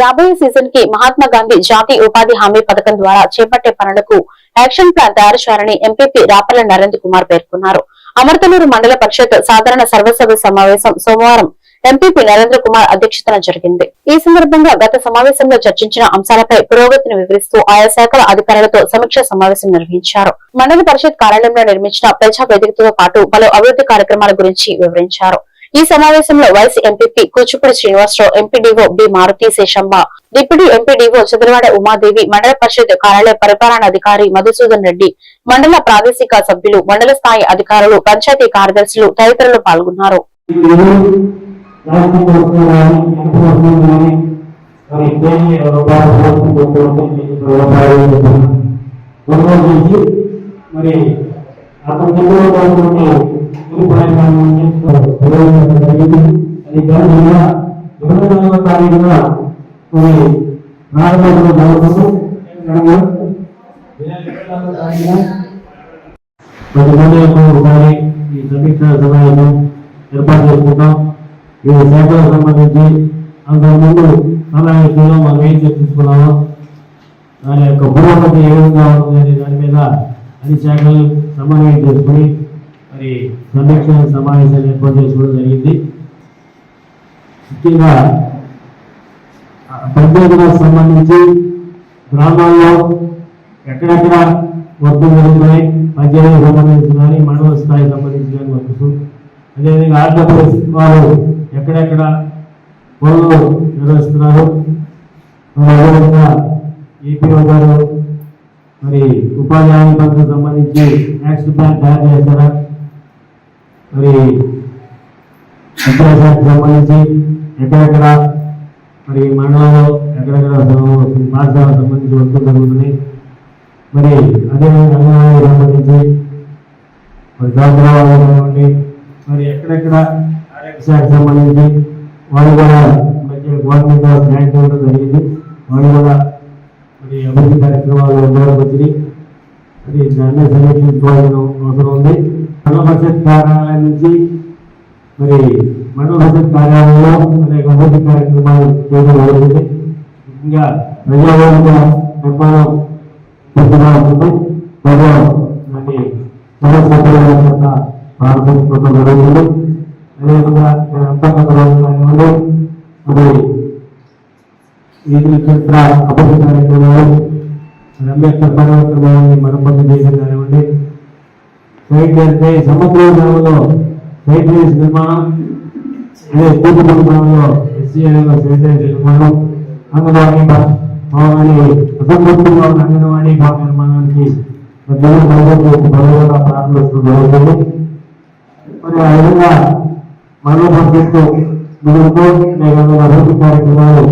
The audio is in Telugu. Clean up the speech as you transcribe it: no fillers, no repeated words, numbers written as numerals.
రాబోయే సీజన్ కి మహాత్మా గాంధీ జాతీయ ఉపాధి హామీ పథకం ద్వారా చేపట్టే పనులకు యాక్షన్ ప్లాన్ తయారు చేయాలని ఎంపీపీ రాపర్ల నరేంద్ర కుమార్ పేర్కొన్నారు. అమర్తలూరు మండల పరిషత్ సాధారణ సర్వసభ్య సమావేశం సోమవారం ఎంపీపీ నరేంద్ర కుమార్ అధ్యక్షతన జరిగింది. ఈ సందర్భంగా గత సమావేశంలో చర్చించిన అంశాలపై పురోగతిని వివరిస్తూ ఆయా శాఖల అధికారులతో సమీక్ష సమావేశం నిర్వహించారు. మండల పరిషత్ కార్యాలయంలో నిర్మించిన ప్రజా వేదికతో పాటు పలు అభివృద్ధి కార్యక్రమాల గురించి వివరించారు. ఈ సమావేశంలో vice MPP Kuchipudi Srinivasarao, MPDO B Maruthi Seshamba, deputy MPDO Chandravada Umadevi, mandal parishad కార్యాలయ పరిపాలనాధికారి మధుసూదన్ రెడ్డి, మండల ప్రాదేశిక సభ్యులు, మండల స్థాయి అధికారులు, పంచాయతీ కార్యదర్శులు తదితరులు పాల్గొన్నారు. ఏర్పాటు చేసుకుంటాం. ఈ శాఖలకు సంబంధించి అంతకుముందు సమావేశంలో మనం ఏం చర్చించుకున్నామో దాని యొక్క పురోగతి ఏ విధంగా ఉంటుంది అనే దాని మీద అన్ని శాఖలు సమన్వయం చేసుకుని మరి సమీక్ష సమావేశాలు ఏర్పాటు చేసుకోవడం జరిగింది. ముఖ్యంగా పంచాయతీలకు సంబంధించి గ్రామాల్లో ఎక్కడెక్కడ వర్కులు జరుగుతున్నాయి, పంచాయతీలకు సంబంధించి కానీ మండల స్థాయికి సంబంధించి కానీ వర్క్స్, అదేవిధంగా ఆంధ్రప్రదేశ్ వారు ఎక్కడెక్కడ పనులు నిర్వహిస్తున్నారు, అదేవిధంగా ఏపీఓ గారు మరి ఉపాధి హామీ పథకం సంబంధించి యాక్షన్ ప్లాన్ తయారు చేస్తారా, మరి విద్యాశాఖకు సంబంధించి ఎక్కడెక్కడ మరి మండలంలో ఎక్కడెక్కడ పాఠశాలకు సంబంధించి వర్కులు జరుగుతున్నాయి, మరి అదేవిధంగా అంగన్వాడీకి సంబంధించి మరి కానివ్వండి, మరి ఎక్కడెక్కడ ఆరోగ్య శాఖకు సంబంధించి వాళ్ళు కూడా మంచి గవర్నమెంట్ గ్రాంట్ ఇవ్వడం జరిగింది. వాళ్ళు కూడా మరి అభివృద్ధి కార్యక్రమాలు ఉండవరకు వచ్చినాయి. మరి దాన్ని సమీక్షించుకోవాల్సిన అవసరం ఉంది. మండల పరిషత్ కార్యాలయం నుంచి మరి మండల పరిషత్ కార్యాలయంలో అనేక అభివృద్ధి కార్యక్రమాలు చేయడం జరుగుతుంది. ముఖ్యంగా ప్రజావేదిక నిర్మాణం పూర్తిగా ఉంటుంది. దాన్ని ప్రారంభించుకోవడం జరుగుతుంది. అదేవిధంగా అంతర్గతంలో మరి వీధుల చరిత్ర అభివృద్ధి కార్యక్రమాలు, అంబేద్కర్ కార్యక్రమాన్ని మరమ్మతు చేయడం కానివ్వండి, సైట్ సముద్రం గ్రామంలో సైట్ రేస్ నిర్మాణం, అదే కూతురు గ్రామంలో ఎస్సీఐలో సైట్ రేస్ నిర్మాణం, అంగన్వాడీ భవనాన్ని అసంపూర్తిగా ఉన్న అంగన్వాడీ భవన నిర్మాణానికి ప్రారంభించడం జరుగుతుంది. మరి ఆ విధంగా మండల పరిషత్తు ముందుకు అభివృద్ధి కార్యక్రమాలు